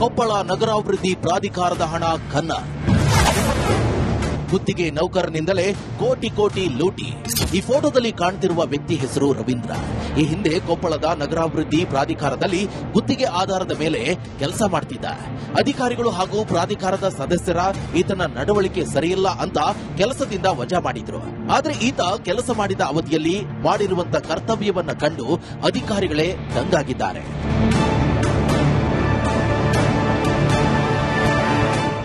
ಕೊಪ್ಪಳ ನಗರಾಭಿವೃದ್ಧಿ ಪ್ರಾಧಿಕಾರದ ಹಣ ಘನ. ಗುತ್ತಿಗೆ ನೌಕರನಿಂದಲೇ ಕೋಟಿ ಕೋಟಿ ಲೂಟಿ. ಈ ಫೋಟೋದಲ್ಲಿ ಕಾಣ್ತಿರುವ ವ್ಯಕ್ತಿ ಹೆಸರು ರವೀಂದ್ರ. ಈ ಹಿಂದೆ ಕೊಪ್ಪಳದ ನಗರಾಭಿವೃದ್ಧಿ ಪ್ರಾಧಿಕಾರದಲ್ಲಿ ಗುತ್ತಿಗೆ ಆಧಾರದ ಮೇಲೆ ಕೆಲಸ ಮಾಡ್ತಿದ್ದ. ಅಧಿಕಾರಿಗಳು ಹಾಗೂ ಪ್ರಾಧಿಕಾರದ ಸದಸ್ಯರ ಈತನ ನಡವಳಿಕೆ ಸರಿಯಿಲ್ಲ ಅಂತ ಕೆಲಸದಿಂದ ವಜಾ ಮಾಡಿದ್ರು. ಆದ್ರೆ ಈತ ಕೆಲಸ ಮಾಡಿದ ಅವಧಿಯಲ್ಲಿ ಮಾಡಿರುವಂತ ಕರ್ತವ್ಯವನ್ನ ಕಂಡು ಅಧಿಕಾರಿಗಳೇ ದಂಗಾಗಿದ್ದಾರೆ.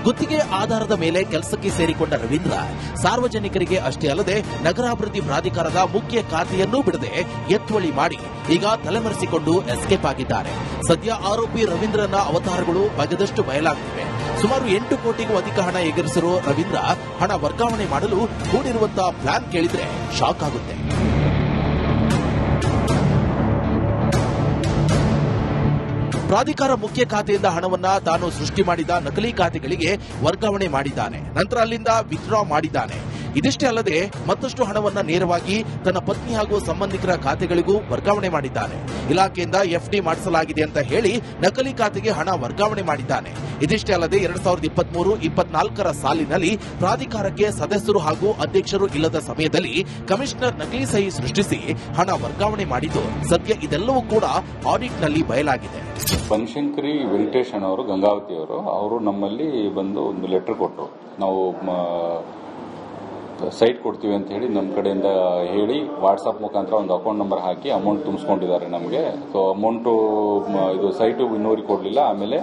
ಗುತ್ತಿಗೆ ಆಧಾರದ ಮೇಲೆ ಕೆಲಸಕ್ಕೆ ಸೇರಿಕೊಂಡ ರವೀಂದ್ರ ಸಾರ್ವಜನಿಕರಿಗೆ ಅಷ್ಟೇ ಅಲ್ಲದೆ ನಗರಾಭಿವೃದ್ಧಿ ಪ್ರಾಧಿಕಾರದ ಮುಖ್ಯ ಖಾತೆಯನ್ನೂ ಬಿಡದೆ ಎತ್ತುವಳಿ ಮಾಡಿ ಈಗ ತಲೆಮರೆಸಿಕೊಂಡು ಎಸ್ಕೇಪ್ ಆಗಿದ್ದಾರೆ. ಸದ್ಯ ಆರೋಪಿ ರವೀಂದ್ರನ ಅವತಾರಗಳು ಬಗೆದಷ್ಟು ಬಯಲಾಗಿವೆ. ಸುಮಾರು 8 ಕೋಟಿಗೂ ಅಧಿಕ ಹಣ ಎಗರಿಸಿರುವ ರವೀಂದ್ರ ಹಣ ವರ್ಗಾವಣೆ ಮಾಡಲು ಹೂಡಿರುವಂತಹ ಪ್ಲಾನ್ ಕೇಳಿದ್ರೆ ಶಾಕ್ ಆಗುತ್ತೆ. ಪ್ರಾಧಿಕಾರ ಮುಖ್ಯ ಖಾತೆಯಿಂದ ಹಣವನ್ನ ತಾನು ಸೃಷ್ಟಿ ಮಾಡಿದ ನಕಲಿ ಖಾತೆಗಳಿಗೆ ವರ್ಗಾವಣೆ ಮಾಡಿದ್ದಾನೆ. ನಂತರ ಅಲ್ಲಿಂದ ವಿತ್ಡ್ರಾ ಮಾಡಿದ್ದಾನೆ. ಇದಿಷ್ಟೇ ಅಲ್ಲದೆ ಮತ್ತಷ್ಟು ಹಣವನ್ನ ನೇರವಾಗಿ ತನ್ನ ಪತ್ನಿ ಹಾಗೂ ಸಂಬಂಧಿಕರ ಖಾತೆಗಳಿಗೂ ವರ್ಗಾವಣೆ ಮಾಡಿದ್ದಾನೆ. ಇಲಾಖೆಯಿಂದ ಎಫ್ಡಿ ಮಾಡಿಸಲಾಗಿದೆ ಅಂತ ಹೇಳಿ ನಕಲಿ ಖಾತೆಗೆ ಹಣ ವರ್ಗಾವಣೆ ಮಾಡಿದ್ದಾನೆ. ಇದಿಷ್ಟೇ ಅಲ್ಲದೆ 2023-24ರ ಸಾಲಿನಲ್ಲಿ ಪ್ರಾಧಿಕಾರಕ್ಕೆ ಸದಸ್ಯರು ಹಾಗೂ ಅಧ್ಯಕ್ಷರು ಇಲ್ಲದ ಸಮಯದಲ್ಲಿ ಕಮಿಷನರ್ ನಕಲಿ ಸಹಿ ಸೃಷ್ಟಿಸಿ ಹಣ ವರ್ಗಾವಣೆ ಮಾಡಿದ್ದು ಸದ್ಯ ಇದೆಲ್ಲವೂ ಕೂಡ ಆಡಿಟ್ನಲ್ಲಿ ಬಯಲಾಗಿದೆ. ಬನಶಂಕರಿ ವೆಂಕಟೇಶ್ ಅವರು ಗಂಗಾವತಿ ಅವರು ನಮ್ಮಲ್ಲಿ ಬಂದು ಒಂದು ಲೆಟರ್ ಕೊಟ್ಟರು. ನಾವು ಸೈಟ್ ಕೊಡ್ತೀವಿ ಅಂತ ಹೇಳಿ ನಮ್ಮ ಕಡೆಯಿಂದ ಹೇಳಿ ವಾಟ್ಸಾಪ್ ಮುಖಾಂತರ ಒಂದು ಅಕೌಂಟ್ ನಂಬರ್ ಹಾಕಿ ಅಮೌಂಟ್ ತುಂಬಿಸ್ಕೊಂಡಿದ್ದಾರೆ ನಮಗೆ. ಸೊ ಅಮೌಂಟು ಇದು ಸೈಟು ಇನ್ನೂರಿಗೆ ಕೊಡಲಿಲ್ಲ, ಆಮೇಲೆ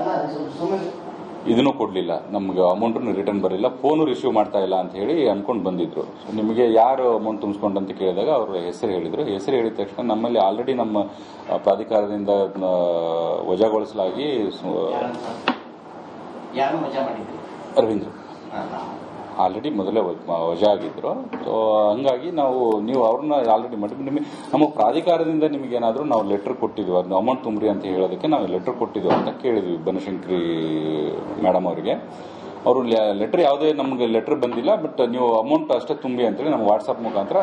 ಇದನ್ನು ಕೊಡಲಿಲ್ಲ, ನಮ್ಗೆ ಅಮೌಂಟನ್ನು ರಿಟರ್ನ್ ಬರಲಿಲ್ಲ, ಫೋನು ರಿಸೀವ್ ಮಾಡ್ತಾ ಇಲ್ಲ ಅಂತ ಹೇಳಿ ಅನ್ಕೊಂಡು ಬಂದಿದ್ರು. ಸೊ ನಿಮಗೆ ಯಾರು ಅಮೌಂಟ್ ತುಂಬಿಸ್ಕೊಂಡು ಅಂತ ಕೇಳಿದಾಗ ಅವ್ರ ಹೆಸರು ಹೇಳಿದ್ರು. ಹೆಸರು ಹೇಳಿದ ತಕ್ಷಣ ನಮ್ಮಲ್ಲಿ ಆಲ್ರೆಡಿ ನಮ್ಮ ಪ್ರಾಧಿಕಾರದಿಂದ ವಜಾಗೊಳಿಸಲಾಗಿ ಅರವಿಂದ್ ಆಲ್ರೆಡಿ ಮೊದಲೇ ವಜಾ ಆಗಿದ್ರು. ಸೊ ಹಂಗಾಗಿ ನೀವು ಅವ್ರನ್ನ ಆಲ್ರೆಡಿ ಮಾಡಿ ನಮ್ಮ ಪ್ರಾಧಿಕಾರದಿಂದ ನಿಮಗೇನಾದರೂ ನಾವು ಲೆಟರ್ ಕೊಟ್ಟಿದ್ವಿ, ಅದನ್ನ ಅಮೌಂಟ್ ತುಂಬ್ರಿ ಅಂತ ಹೇಳೋದಕ್ಕೆ ನಾವು ಲೆಟರ್ ಕೊಟ್ಟಿದ್ವಿ ಅಂತ ಕೇಳಿದ್ವಿ ಬನಶಂಕರಿ ಮೇಡಮ್ ಅವರಿಗೆ. ಅವರು ಲೆಟರ್ ಯಾವುದೇ ನಮ್ಗೆ ಲೆಟರ್ ಬಂದಿಲ್ಲ, ಬಟ್ ನೀವು ಅಮೌಂಟ್ ಅಷ್ಟೇ ತುಂಬಿ ಅಂತೇಳಿ ನಮ್ಗೆ ವಾಟ್ಸ್ಆಪ್ ಮುಖಾಂತರ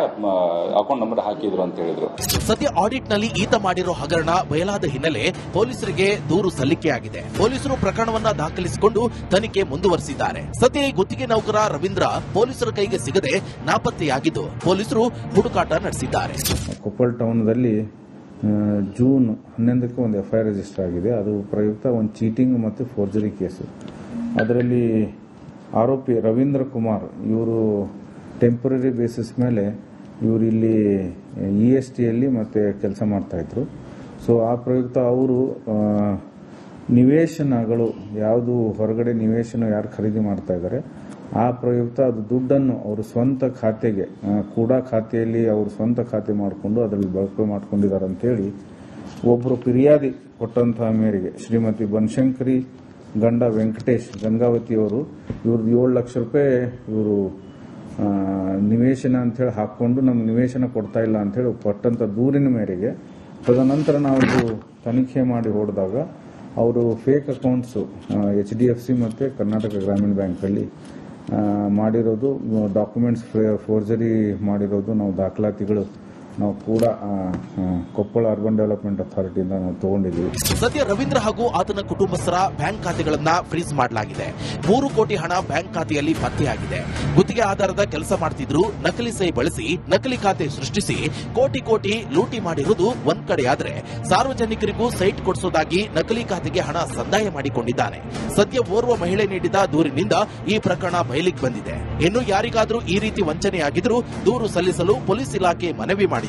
ಅಕೌಂಟ್ ನಂಬರ್ ಹಾಕಿದ್ರು ಅಂತ ಹೇಳಿದ್ರು. ಸದ್ಯ ಆಡಿಟ್ ನಲ್ಲಿ ಈತ ಮಾಡಿರೋ ಹಗರಣ ಬಯಲಾದ ಹಿನ್ನೆಲೆ ಪೊಲೀಸರಿಗೆ ದೂರು ಸಲ್ಲಿಕೆಯಾಗಿದೆ. ಪೊಲೀಸರು ಪ್ರಕರಣವನ್ನ ದಾಖಲಿಸಿಕೊಂಡು ತನಿಖೆ ಮುಂದುವರೆಸಿದ್ದಾರೆ. ಸದ್ಯ ಈ ಗುತ್ತಿಗೆ ನೌಕರ ರವೀಂದ್ರ ಪೊಲೀಸರ ಕೈಗೆ ಸಿಗದೆ ನಾಪತ್ತೆಯಾಗಿದ್ದು ಪೊಲೀಸರು ಹುಡುಕಾಟ ನಡೆಸಿದ್ದಾರೆ. ಕೊಪ್ಪಳ ಟೌನ್ದಲ್ಲಿ ಜೂನ್ 11ಕ್ಕೆ ಒಂದು FIR ರಿಜಿಸ್ಟರ್ ಆಗಿದೆ. ಅದು ಪ್ರಯುಕ್ತ ಒಂದು ಚೀಟಿಂಗ್ ಮತ್ತು ಫೋರ್ಜರಿ ಕೇಸು. ಅದರಲ್ಲಿ ಆರೋಪಿ ರವೀಂದ್ರ ಕುಮಾರ್ ಇವರು ಟೆಂಪರರಿ ಬೇಸಿಸ್ ಮೇಲೆ ಇವರು ಇಲ್ಲಿ ESTಯಲ್ಲಿ ಮತ್ತೆ ಕೆಲಸ ಮಾಡ್ತಾಯಿದ್ರು. ಸೊ ಆ ಪ್ರಯುಕ್ತ ಅವರು ನಿವೇಶನಗಳು ಯಾವುದು ಹೊರಗಡೆ ನಿವೇಶನ ಯಾರು ಖರೀದಿ ಮಾಡ್ತಾ ಇದ್ದಾರೆ ಆ ಪ್ರಯುಕ್ತ ಅದು ದುಡ್ಡನ್ನು ಅವರು ಸ್ವಂತ ಖಾತೆಗೆ ಕೂಡ ಖಾತೆಯಲ್ಲಿ ಅವರು ಸ್ವಂತ ಖಾತೆ ಮಾಡಿಕೊಂಡು ಅದರಲ್ಲಿ ಬಳಕೆ ಮಾಡ್ಕೊಂಡಿದ್ದಾರೆ ಅಂತೇಳಿ ಒಬ್ಬರು ಫಿರ್ಯಾದಿ ಕೊಟ್ಟಂತಹ ಮೇರೆಗೆ ಶ್ರೀಮತಿ ಬನಶಂಕರಿ ಗಂಡ ವೆಂಕಟೇಶ್ ಗಂಗಾವತಿಯವರು ಇವ್ರದ್ದು 7 ಲಕ್ಷ ರೂಪಾಯಿ ಇವರು ನಿವೇಶನ ಅಂತೇಳಿ ಹಾಕ್ಕೊಂಡು ನಮ್ಗೆ ನಿವೇಶನ ಕೊಡ್ತಾ ಇಲ್ಲ ಅಂತೇಳಿ ಕೊಟ್ಟಂಥ ದೂರಿನ ಮೇರೆಗೆ ತದನಂತರ ನಾವು ತನಿಖೆ ಮಾಡಿ ಹೊಡೆದಾಗ ಅವರು ಫೇಕ್ ಅಕೌಂಟ್ಸು HDFC ಮತ್ತು ಕರ್ನಾಟಕ ಗ್ರಾಮೀಣ ಬ್ಯಾಂಕಲ್ಲಿ ಮಾಡಿರೋದು, ಡಾಕ್ಯುಮೆಂಟ್ಸ್ ಫೋರ್ಜರಿ ಮಾಡಿರೋದು ನಾವು ದಾಖಲಾತಿಗಳು ನಾವು ಕೂಡ ಕೊಪ್ಪಳ ಅರ್ಬನ್ ಡೆವಲಪ್ಮೆಂಟ್ ಅಥಾರಿಟಿಯಿಂದ ನಾವು ತಗೊಂಡಿದ್ದೀವಿ. ಸದ್ಯ ರವೀಂದ್ರ ಹಾಗೂ ಆತನ ಕುಟುಂಬಸ್ಥರ ಬ್ಯಾಂಕ್ ಖಾತೆಗಳನ್ನ ಫ್ರೀಸ್ ಮಾಡಲಾಗಿದೆ. 3 ಕೋಟಿ ಹಣ ಬ್ಯಾಂಕ್ ಖಾತೆಯಲ್ಲಿ ಪತ್ತೆಯಾಗಿದೆ. ಗುತ್ತಿಗೆ ಆಧಾರದ ಕೆಲಸ ಮಾಡ್ತಿದ್ರು ನಕಲಿ ಸಹಿ ಬಳಸಿ ನಕಲಿ ಖಾತೆ ಸೃಷ್ಟಿಸಿ ಕೋಟಿ ಕೋಟಿ ಲೂಟಿ ಮಾಡಿರುವುದು ಒಂದ್ ಕಡೆಯಾದ್ರೆ ಸಾರ್ವಜನಿಕರಿಗೂ ಸೈಟ್ ಕೊಡಿಸೋದಾಗಿ ನಕಲಿ ಖಾತೆಗೆ ಹಣ ಸಂದಾಯ ಮಾಡಿಕೊಂಡಿದ್ದಾನೆ. ಸದ್ಯ ಓರ್ವ ಮಹಿಳೆ ನೀಡಿದ ದೂರಿನಿಂದ ಈ ಪ್ರಕರಣ ಬಯಲಿಗೆ ಬಂದಿದೆ. ಇನ್ನು ಯಾರಿಗಾದ್ರೂ ಈ ರೀತಿ ವಂಚನೆಯಾಗಿದ್ರೂ ದೂರು ಸಲ್ಲಿಸಲು ಪೊಲೀಸ್ ಇಲಾಖೆ ಮನವಿ ಮಾಡಿದೆ.